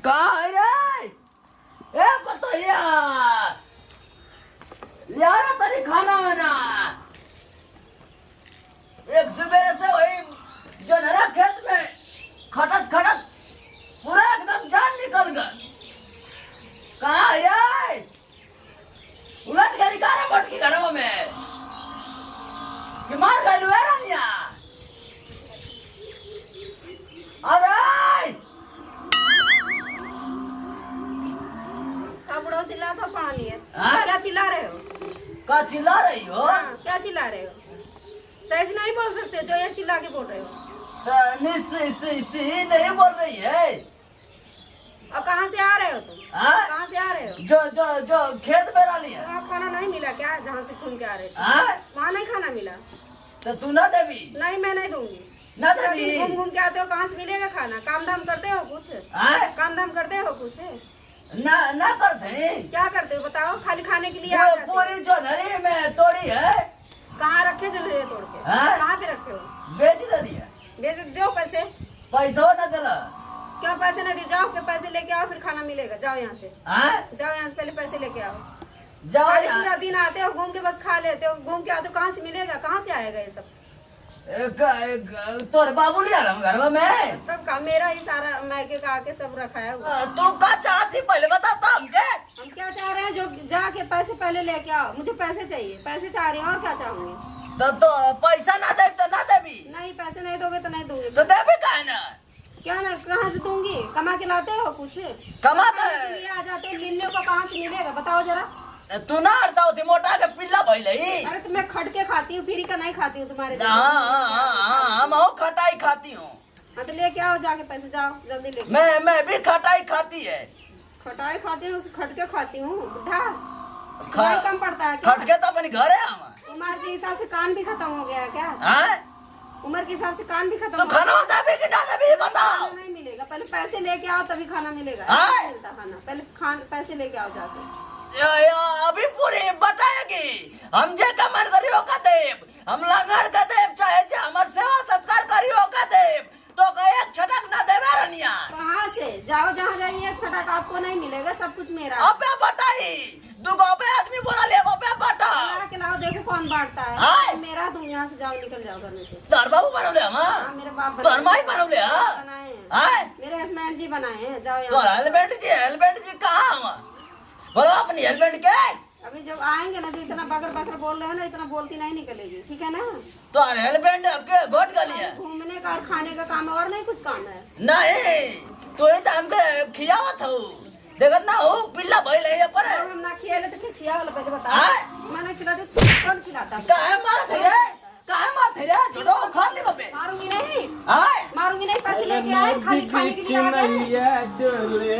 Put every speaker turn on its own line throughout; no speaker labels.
कहाँ है रे? ए बतैया यार तेरी खाना वाना एक सवेरे से वही जो नरा खेत में खटत खटत पूरा एकदम जान निकल गया। कहाँ है रे? उलट गई कारे मोट की घरों में कि मार गई है रानिया। अरे
बुढ़ो चिल्ला था पानी है।
हाँ?
क्या चिल्ला रहे हो?
क्या चिल्ला रही हो?
हाँ, क्या चिल्ला रहे हो? सही से नहीं बोल सकते जो ये चिल्ला के बोल रहे हो।
नहीं बोल रही है।
और कहाँ से आ रहे हो तुम?
हाँ?
कहाँ से आ रहे हो?
जो खेत में डाली है।
वहाँ खाना नहीं मिला क्या? जहाँ से घूम के आ रहे थे
हाँ?
वहाँ नहीं खाना मिला?
तो तू ना देवी?
नहीं, मैं नहीं दूंगी।
ना
पूरा
देवी?
दिन घूम घूम के आते हो, कहाँ से मिलेगा खाना? काम धाम करते हो कुछ?
हाँ?
काम धाम करते हो कुछ?
ना करते।
क्या करते हो बताओ? खाली खाने के लिए आ
वो
जाते हो।
पूरी जो नरी में तोड़ी है।
कहाँ रखे जो ले तोड़ के?
हाँ?
कहाँ पे रखे हो?
बेच दे दिया।
दे दो पैसे।
पैसा ना दिला।
क्यों पैसे नहीं दे? जाओ के पैसे लेके आओ, फिर खाना मिलेगा। जाओ यहाँ से,
हाँ?
जाओ यहाँ से, पहले पैसे लेके आओ।
जाओ
खाली
यार।
पूरा दिन आते हो, घूम के बस खा लेते हो, घूम के आते हो, कहाँ से मिलेगा? कहाँ से आएगा ये सब?
तोर बाबू नहीं आ रहा घर में।
तब का मेरा ही सारा मैके का आके सब रखा है हुआ।
तू क्या चाहती पहले बताता हमके।
हम क्या चाह रहे हैं? जो जाके पैसे पहले लेके आओ। मुझे पैसे चाहिए, पैसे चाह रही हूँ, और क्या चाहूंगी?
तो पैसा ना दे तो ना देवी।
नहीं, पैसे नहीं दोगे तो नहीं दूंगी।
तो देवी का है ना।
क्या ना, कहाँ से दूंगी? कमा के लाते हो कुछ?
कमाते
ये आ जाते हो, मिलने को कहाँ से मिलेगा बताओ जरा।
तू ना हड़ता होती मोटा के पिल्ला भइल ही।
अरे तो मैं खट के खाती हूँ, फ्री का नहीं खाती हूँ तुम्हारे जैसे।
हम खटाई खाती हूँ।
हाँ तो लेके आओ जाके पैसे, जाओ जल्दी लेके।
मैं भी खटाई खाती है।
खटाई खाती हूँ, खट के खाती हूँ बुढ़ा।
ख-
सुनाई कम पड़ता है क्या?
खटके तो अपने घर है हम।
उम्र के हिसाब से कान भी खत्म हो गया है क्या?
हाँ?
उम्र के हिसाब से कान भी खत्म
तो
हो गया।
खाना देवी कि ना देवी बताओ।
खाना नहीं मिलेगा, पहले पैसे लेके आओ तभी खाना मिलेगा।
हाँ?
ऐसे नहीं मिलता खाना, पहले पैसे लेके आओ जाके।
अभी पूरी बताएगी हम जे कमर करियो का देव, हम लंगड़ का देव, चाहे जे हमार सेवा सत्कार करियो का देव, तो का एक छटक ना देवे रनिया।
कहाँ से? जाओ जहाँ जाइए, एक छटक आपको नहीं मिलेगा, सब कुछ मेरा है।
अबे बताई दुगो अबे आदमी बोला ले अबे बता।
ला के लाओ, देखो कौन बांटता
हाँ?
है। मेरा, तुम यहाँ से जाओ, निकल जाओ घर में से।
तार बाबू बनौले हम।
हाँ, मेरे बाप
तार माई बनौले हां।
बनाए हैं,
हां?
मेरे हस्बैंड जी बनाए हैं। जाओ
तो
यहाँ।
हेलमेट जी कहाँ हम? बोलो अपनी हेलमेट के।
अभी जब आएंगे ना, जो इतना बकर बकर बोल रहे हो ना, इतना बोलती नहीं निकलेगी, ठीक है ना?
तो हेलमेट के घोट गली है।
घूमने का और खाने का काम है, और नहीं कुछ काम है।
नहीं तो ये तो हमके खियावत हो, देखत ना हो पिल्ला भइल है पर।
और हम ना खियाले तो खिया वाला पहले बताओ।
हाँ?
मैंने खिलाते कौन खिलाता?
काहे मारत है रे? काहे मारत है रे? छोड़ो खा ले बबे।
मारूंगी नहीं,
हां?
मारूंगी नहीं, पैसे लेके आए, खाली खाने के लिए आ गए।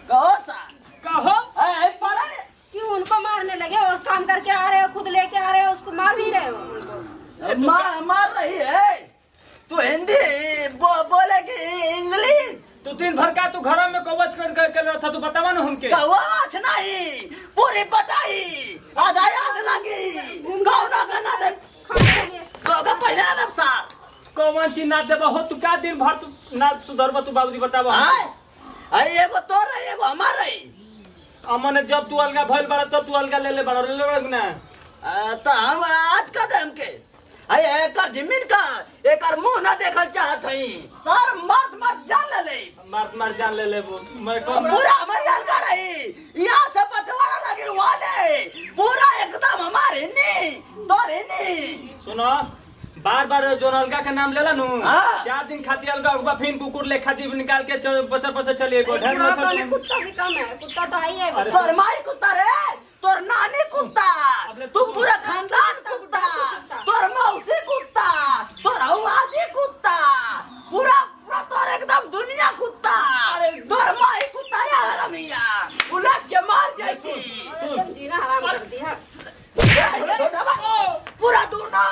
कहो सा
कहो
ए पड़ा ले।
क्यों उनको मारने लगे? उस काम करके आ रहे हो, खुद लेके आ रहे हो, उसको मार भी रहे हो उनको।
मार रही है तू हिंदी बोलेगी इंग्लिश।
तू दिन भर का तू घर में कवच कर रहा था, तू बतावा ना हमके।
कवाच नहीं पूरी बटाई आधा याद लगी कौना गाना दे लोग पहले ना दब सा
कौन चीज ना देबा हो? तू क्या दिन भर तू ना सुधरबा? तू बाबूजी बतावा।
हां आई एगो तोर है एगो हमार है।
अमने जब तू अलगा भइल बड़ा तब तू अलगा ले बड़ा ना।
तो हम आज का दे हमके आई एकर जमीन का एकर मुंह ना देखल चाहत हई। सर मर्द जान ले
मार जान ले वो मैं कौन
पूरा हमारी हाल कर रही यहाँ से बंटवारा लगे वाले पूरा एकदम हमारे नहीं तोरे नहीं।
सुनो, बार बार जो अलगा के नाम लेला नु,
हाँ।
4 दिन खाती अलगा हुआ, फिर कुकुर ले खाती निकाल के बचर चलिए गो ढेर
बुढ़ा
मत
तो नहीं, कुत्ता से कम है, कुत्ता तो आई है।
अरे
तोर माई कुत्ता रे तोर नानी कुत्ता तू पूरा खानदान कुत्ता तोर मौसी कुत्ता तोर आदि कुत्ता पूरा पूरा तोर एकदम दुनिया कुत्ता तोर माई कुत्ता यार रमिया उलट के मार जाएगी।
एकदम जीना हराम कर दिया।
पूरा दुनिया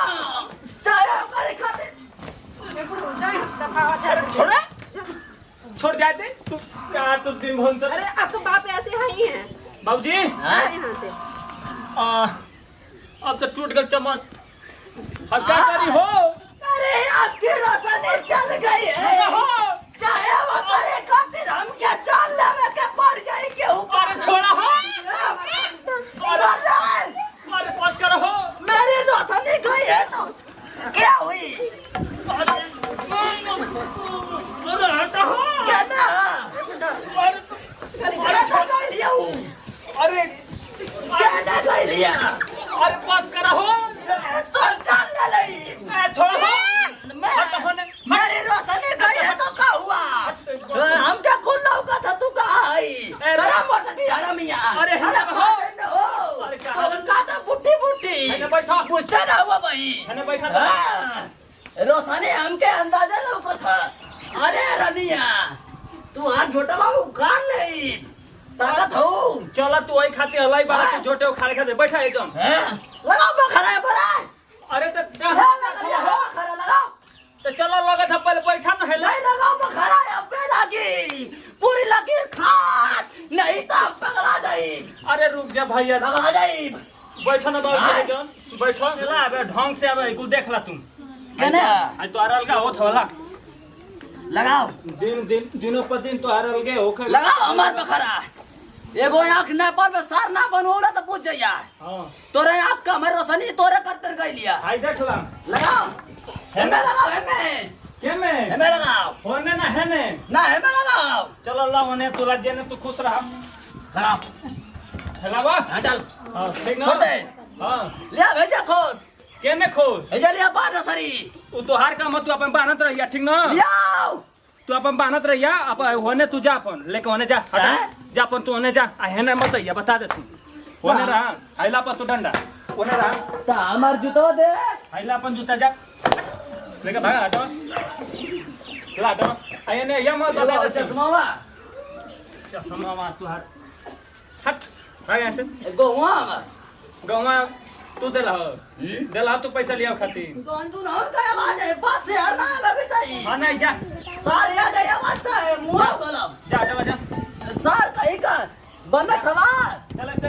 चाहे हमारे खाते
छोड़ छोड़ जाए दे तू क्या तो दिन भर से।
अरे आपको बाप ऐसे ही है
बाबूजी
यहाँ से।
अब तो टूट गल चमन, अब क्या करी हो?
क्या हुई
अरे हटा
क्या ना
अरे
अरे तो कर लिया हूँ
अरे
क्या ना कर लिया
अरे पास करा हो
तो जानने नहीं
छोड़ो
मेरी रोशनी गई है तो क्या हुआ हम क्या खुल लौका था तू कहाँ आई तेरा मोटा की हरामिया
अरे
अरे काटा बुट्टी बुट्टी
बैठो
पूछते ना हुआ भाई
बैठा
रोशनी हमके अंदाजा लौका था अरे रनिया तू आज छोटा बाबू कान नहीं ताकत हो
चला तू वही खाती हलाई बाला तू जोटे खाने खाते बैठा एकदम
लगाओ बखरा है बड़ा
अरे तो
बखरा लगाओ
तो चलो लगा था पहले बैठा ना है
नहीं लगाओ बखरा है अपने लगी पूरी लकीर खात नहीं तो पगला जाई
अरे रुक जा भैया
पगला जाई
बैठो ना बाबू जन बैठो एला अबे ढंग से अबे तू देख ला तुम
केने
आज तो अरल का होत होला
लगाओ
दिनों पर दिन तो अरल के होकर
लगाओ हमार बखरा एगो आंख न पर में सार ना बनोला तो पूछ जाइया
हां
तोरे आंख का मैं रोशनी तोरे करतर गई लिया
हाय देख ला
लगाओ हेमे लगाओ हेमे
के में
हेमे लगाओ
होने ना है ने
ना हेमे लगाओ
चलो ला होने तू लज ने तू खुश रहा
लगाओ
हेलावा
चल
हां ठीक ना
होते
हां
लिया भेजा खोस
के में खुश
भेजा लिया बात सरी
उ तो हार का मत तू अपन बानत रहिया ठीक ना
लियाओ
तू अपन बानत रहिया अब होने तू जा अपन लेके होने जा हटा जा अपन तू होने जा आ हेने मत या बता दे तू होने रहा आइला पर तू डंडा होने रहा
तो हमार जूतो दे
आइला अपन जूता जा लेके भाग हटो ला हटो आये ने या मत बता दे
चश्मा
चश्मा मा तू हट भाग ऐसे
गोवा
गवा तू दे रहा तू पैसा लिया खातिर
तो अंदू ना और का आवाज है पास से हरना है भी चाहिए
हां नहीं जा
सारे आ गए वास्ता है मुआ गलम
जा जा
सर कहीं का बंदा खबर
चल ते